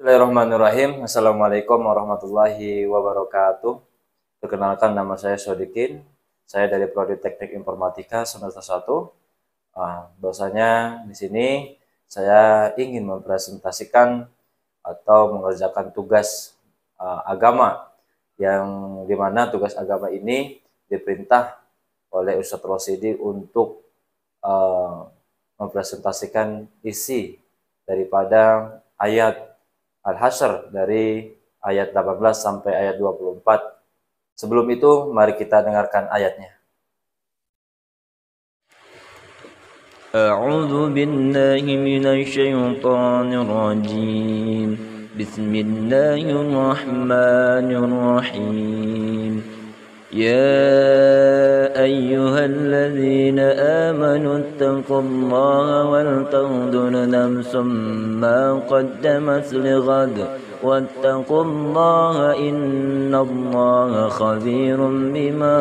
Bismillahirrahmanirrahim. Assalamualaikum warahmatullahi wabarakatuh. Perkenalkan, nama saya Sodikin. Saya dari Prodi Teknik Informatika semester 1. Bahwasanya di sini saya ingin mempresentasikan atau mengerjakan tugas agama, yang dimana tugas agama ini diperintah oleh Ustadz Rosidi untuk mempresentasikan isi daripada ayat Al-Hasyr dari ayat 18 sampai ayat 24. Sebelum itu, mari kita dengarkan ayatnya. أعوذ بالله من الشيطان الرجيم بسم الله الرحمن الرحيم يا أيها الذين آمنوا اتقوا الله ولتنظر نفس ما قدمت لغد واتقوا الله إن الله خبير بما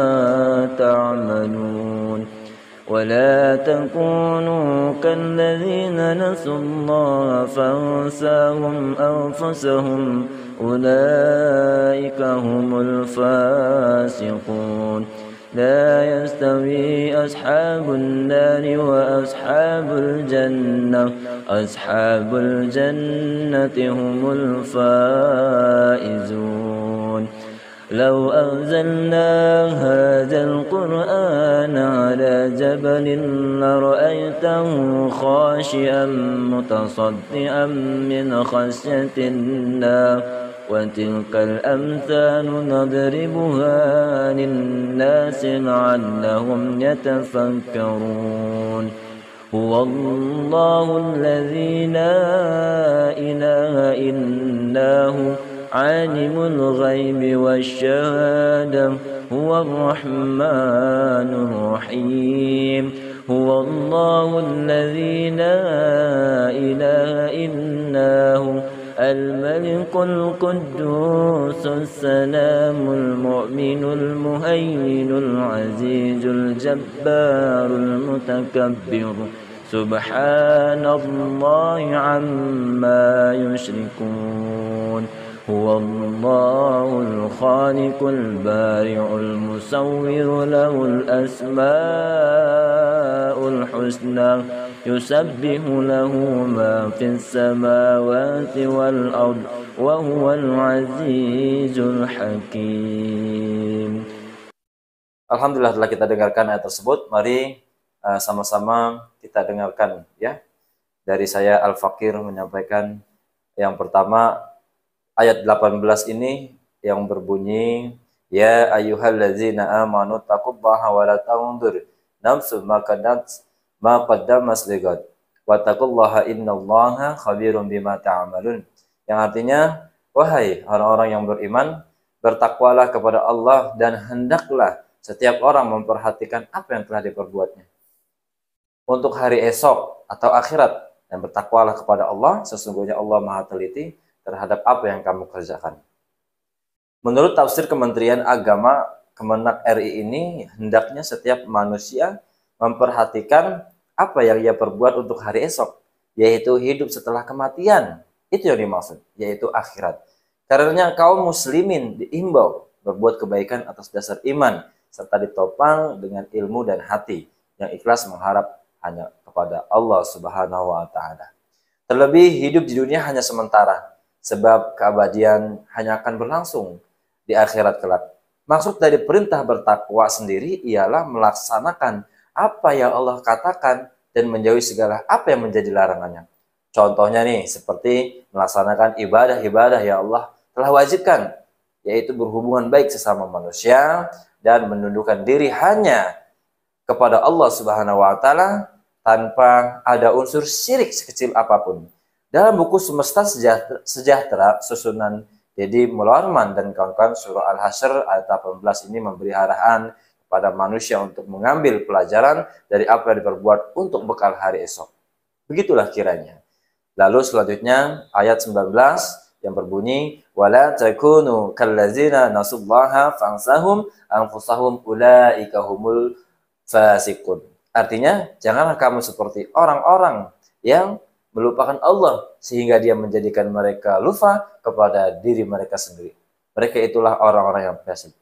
تعملون ولا تكونوا كالذين نسوا الله فانساهم أنفسهم أولئك هم الفاسقون لا يستوي أصحاب النار وأصحاب الجنة أصحاب الجنة هم الفائزون لو أنزلنا هذا القرآن على جبل لرأيته خاشعا متصدعا من خشية الله وتلك الأمثال نضربها للناس لعلهم يتفكرون هو الله الذي لا إله إلا هو عالم الغيب والشهادة هو الرحمن الرحيم هو الله الذي لا إله إلا هو الملك القدوس السلام المؤمن المهيمن العزيز الجبار المتكبر سبحان الله عما يشركون هو الله الخالق البارع المصور له الأسماء الحسنى يسبح له ما في السماوات والأرض وهو العزيز الحكيم. Alhamdulillah, telah kita dengarkan ayat tersebut. Mari sama-sama kita dengarkan ya. Dari saya Al-Fakir menyampaikan yang pertama, ayat 18 ini yang berbunyi, ya ayyuhallazina amanu taqullaha wa la tanzur nafsun ma qaddamat ligad wattaqullaha innallaha khabirum bima ta'malun. Yang artinya, wahai orang-orang yang beriman, bertakwalah kepada Allah dan hendaklah setiap orang memperhatikan apa yang telah diperbuatnya untuk hari esok atau akhirat, dan bertakwalah kepada Allah, sesungguhnya Allah Maha teliti terhadap apa yang kamu kerjakan. Menurut tafsir Kementerian Agama Kemenak RI ini, hendaknya setiap manusia memperhatikan apa yang ia perbuat untuk hari esok, yaitu hidup setelah kematian. Itu yang dimaksud, yaitu akhirat. Karena kaum muslimin diimbau berbuat kebaikan atas dasar iman, serta ditopang dengan ilmu dan hati yang ikhlas mengharap hanya kepada Allah Subhanahu wa Ta'ala. Terlebih, hidup di dunia hanya sementara, sebab keabadian hanya akan berlangsung di akhirat kelak. Maksud dari perintah bertakwa sendiri ialah melaksanakan apa yang Allah katakan dan menjauhi segala apa yang menjadi larangannya. Contohnya nih, seperti melaksanakan ibadah-ibadah yang Allah telah wajibkan, yaitu berhubungan baik sesama manusia dan menundukkan diri hanya kepada Allah Subhanahu wa Ta'ala tanpa ada unsur syirik sekecil apapun. Dalam buku Semesta Sejahtera susunan Dedi Mulwarman dan kawan-kawan, surah Al-Hasyr ayat 18 ini memberi arahan kepada manusia untuk mengambil pelajaran dari apa yang diperbuat untuk bekal hari esok. Begitulah kiranya. Lalu selanjutnya ayat 19 yang berbunyi, wala takunu kallazina nasullaha fansahum anfusahum ulaika humul fasiqun. Artinya, janganlah kamu seperti orang-orang yang melupakan Allah sehingga dia menjadikan mereka lupa kepada diri mereka sendiri. Mereka itulah orang-orang yang fasik.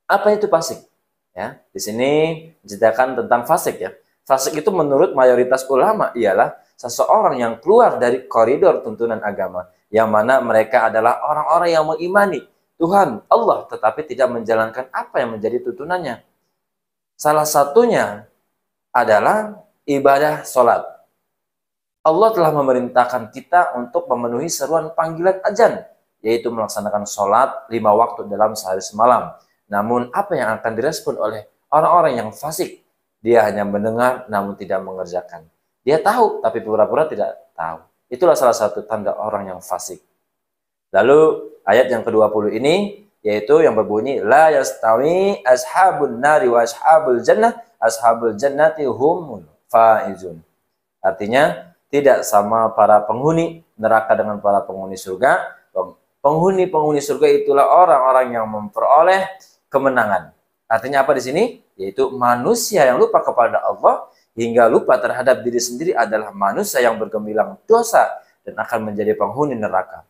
Apa itu fasik? Ya, di sini diceritakan tentang fasik ya. Fasik itu menurut mayoritas ulama ialah seseorang yang keluar dari koridor tuntunan agama, yang mana mereka adalah orang-orang yang mengimani Tuhan Allah tetapi tidak menjalankan apa yang menjadi tuntunannya. Salah satunya adalah ibadah sholat. Allah telah memerintahkan kita untuk memenuhi seruan panggilan azan, yaitu melaksanakan sholat 5 waktu dalam sehari semalam. Namun apa yang akan direspon oleh orang-orang yang fasik? Dia hanya mendengar namun tidak mengerjakan. Dia tahu tapi pura-pura tidak tahu. Itulah salah satu tanda orang yang fasik. Lalu ayat yang ke-20 ini yaitu yang berbunyi la yastawi ashabun nari wa ashabul jannati humul faizun. Artinya tidak sama para penghuni neraka dengan para penghuni surga. Penghuni surga itulah orang-orang yang memperoleh kemenangan. Artinya apa di sini? Yaitu manusia yang lupa kepada Allah hingga lupa terhadap diri sendiri adalah manusia yang bergemilang dosa dan akan menjadi penghuni neraka.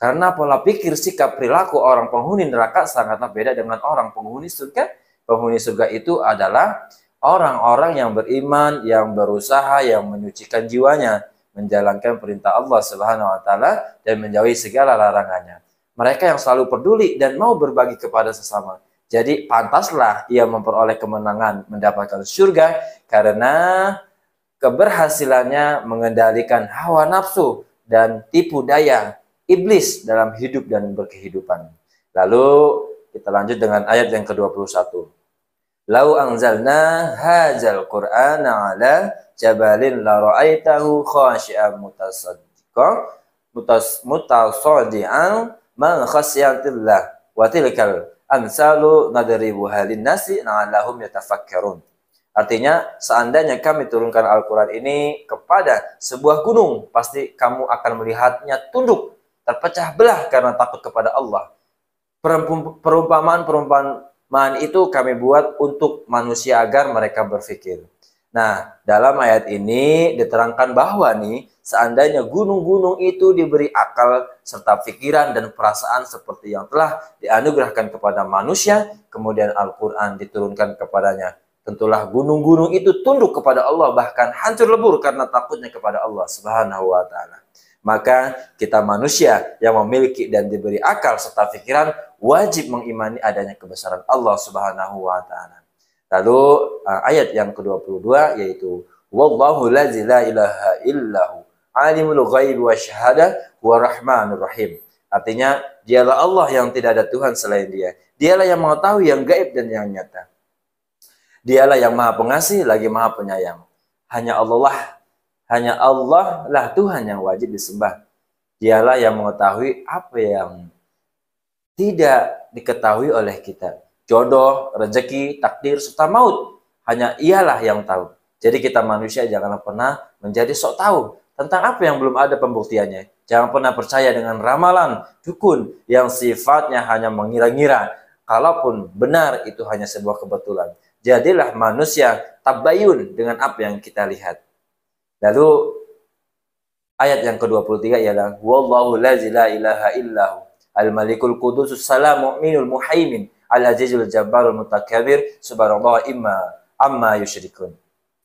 Karena pola pikir, sikap, perilaku orang penghuni neraka sangatlah beda dengan orang penghuni surga. Penghuni surga itu adalah orang-orang yang beriman, yang berusaha, yang menyucikan jiwanya, menjalankan perintah Allah Subhanahu wa taala dan menjauhi segala larangannya. Mereka yang selalu peduli dan mau berbagi kepada sesama. Jadi pantaslah ia memperoleh kemenangan, mendapatkan surga karena keberhasilannya mengendalikan hawa nafsu dan tipu daya iblis dalam hidup dan berkehidupan. Lalu kita lanjut dengan ayat yang ke-21. Lau anzalna hadzal qur'ana ala jabalin la ra'aitahu khashi'an mutasadian man khasyatillah wa tilkal amsalu nadribuha lin-nasi la'allahum yatafakkarun. Artinya, seandainya kami turunkan Al-Quran ini kepada sebuah gunung, pasti kamu akan melihatnya tunduk, terpecah belah karena takut kepada Allah. Perumpamaan itu kami buat untuk manusia agar mereka berpikir. Nah, dalam ayat ini diterangkan bahwa nih, seandainya gunung-gunung itu diberi akal serta pikiran dan perasaan seperti yang telah dianugerahkan kepada manusia, kemudian Al-Quran diturunkan kepadanya. Tentulah gunung-gunung itu tunduk kepada Allah, bahkan hancur lebur karena takutnya kepada Allah Subhanahu wa ta'ala. Maka kita manusia yang memiliki dan diberi akal serta pikiran wajib mengimani adanya kebesaran Allah Subhanahu wa ta'ala. Lalu ayat yang ke-22 yaitu wallahu la ilaha illahu alimul ghaibi wasyahadah huwa rahmanur rahim. Artinya dialah Allah yang tidak ada Tuhan selain Dia. Dialah yang mengetahui yang gaib dan yang nyata. Dialah yang Maha Pengasih lagi Maha Penyayang. Hanya Allah lah Tuhan yang wajib disembah. Dialah yang mengetahui apa yang tidak diketahui oleh kita. Jodoh, rezeki, takdir, serta maut. Hanya Ialah yang tahu. Jadi kita manusia janganlah pernah menjadi sok tahu tentang apa yang belum ada pembuktiannya. Jangan pernah percaya dengan ramalan, dukun yang sifatnya hanya mengira-ngira. Kalaupun benar itu hanya sebuah kebetulan. Jadilah manusia tabayun dengan apa yang kita lihat. Lalu ayat yang ke-23 ialah wallahu la ilaha illahu al-malikul qudusus salam mu'minul muhaimin al-azizul jabbarul mutakabbir subhanallah amma yusyrikun.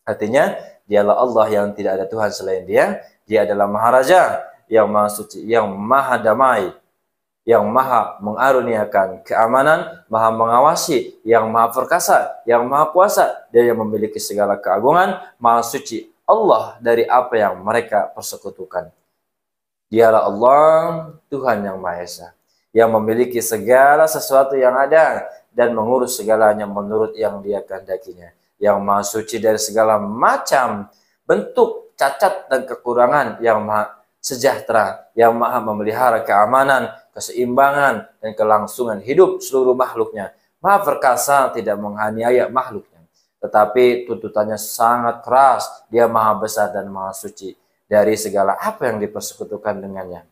Artinya dialah Allah yang tidak ada Tuhan selain Dia. Dia adalah Maharaja yang Maha Suci, yang Maha Damai, yang Maha mengaruniakan keamanan, Maha mengawasi, yang Maha perkasa, yang Maha kuasa, dan yang memiliki segala keagungan, Maha suci Allah dari apa yang mereka persekutukan. Dialah Allah, Tuhan yang Maha Esa, yang memiliki segala sesuatu yang ada dan mengurus segalanya menurut yang Dia kehendakinya, yang Maha suci dari segala macam bentuk cacat dan kekurangan, yang Maha sejahtera, yang Maha memelihara keamanan, keseimbangan, dan kelangsungan hidup seluruh makhluknya. Maha perkasa, tidak menganiaya makhluknya. Tetapi tuntutannya sangat keras. Dia Maha besar dan Maha suci dari segala apa yang dipersekutukan dengannya.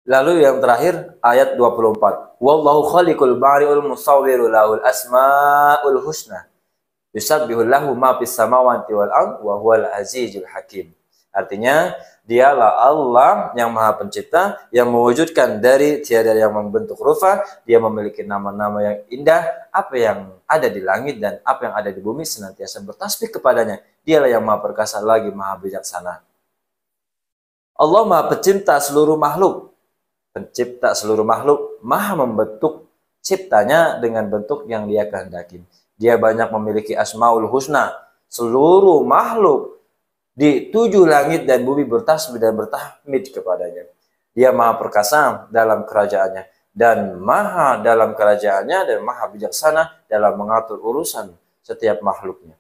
Lalu yang terakhir, ayat 24. Wallahu khaliqul bari'ul musawwiru lahul asma'ul husna. Yusabbihu lahu ma fis samawati wal ard wa huwal azizul hakim. Artinya, dialah Allah yang maha pencipta, yang mewujudkan dari tiada yang membentuk rupa. Dia memiliki nama-nama yang indah. Apa yang ada di langit dan apa yang ada di bumi senantiasa bertasbih kepadanya. Dialah yang maha perkasa lagi maha bijaksana. Allah maha pencipta seluruh makhluk. Pencipta seluruh makhluk, maha membentuk ciptanya dengan bentuk yang dia kehendaki. Dia banyak memiliki asmaul husna. Seluruh makhluk di 7 langit dan bumi bertasbih dan bertahmid kepadanya. Dia maha perkasa dalam kerajaannya dan maha dalam kerajaannya dan maha bijaksana dalam mengatur urusan setiap makhluknya.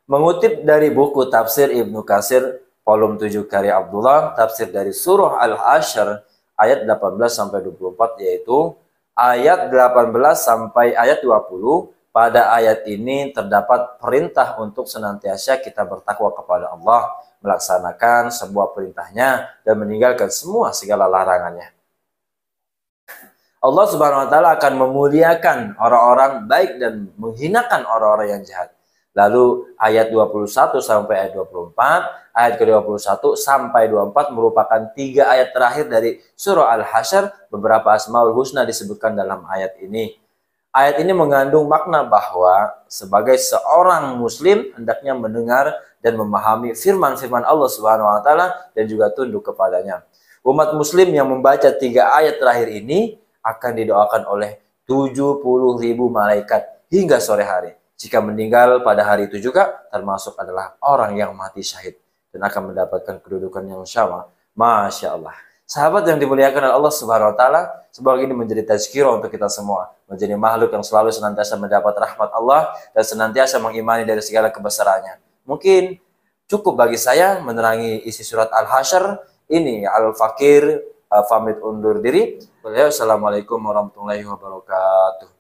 Mengutip dari buku tafsir Ibnu Katsir volume 7 karya Abdullah, tafsir dari surah Al-Hasyr ayat 18-24, yaitu ayat 18 sampai ayat 20. Pada ayat ini terdapat perintah untuk senantiasa kita bertakwa kepada Allah, melaksanakan semua perintahnya dan meninggalkan semua segala larangannya. Allah Subhanahu wa taala akan memuliakan orang-orang baik dan menghinakan orang-orang yang jahat. Lalu ayat 21 sampai ayat 24, ayat ke-21 sampai 24 merupakan 3 ayat terakhir dari surah Al-Hasyr. Beberapa asmaul husna disebutkan dalam ayat ini. Ayat ini mengandung makna bahwa sebagai seorang muslim hendaknya mendengar dan memahami firman-firman Allah Subhanahu wa taala dan juga tunduk kepadanya. Umat muslim yang membaca 3 ayat terakhir ini akan didoakan oleh 70.000 malaikat hingga sore hari. Jika meninggal pada hari itu juga termasuk adalah orang yang mati syahid dan akan mendapatkan kedudukan yang sama. Masya Allah. Sahabat yang dimuliakan oleh Allah Subhanahu wa taala, semoga ini menjadi tazkirah untuk kita semua, menjadi makhluk yang selalu senantiasa mendapat rahmat Allah dan senantiasa mengimani dari segala kebesarannya. Mungkin cukup bagi saya menerangi isi surat Al-Hasyr ini. Al-Fakir pamit undur diri. Assalamualaikum warahmatullahi wabarakatuh.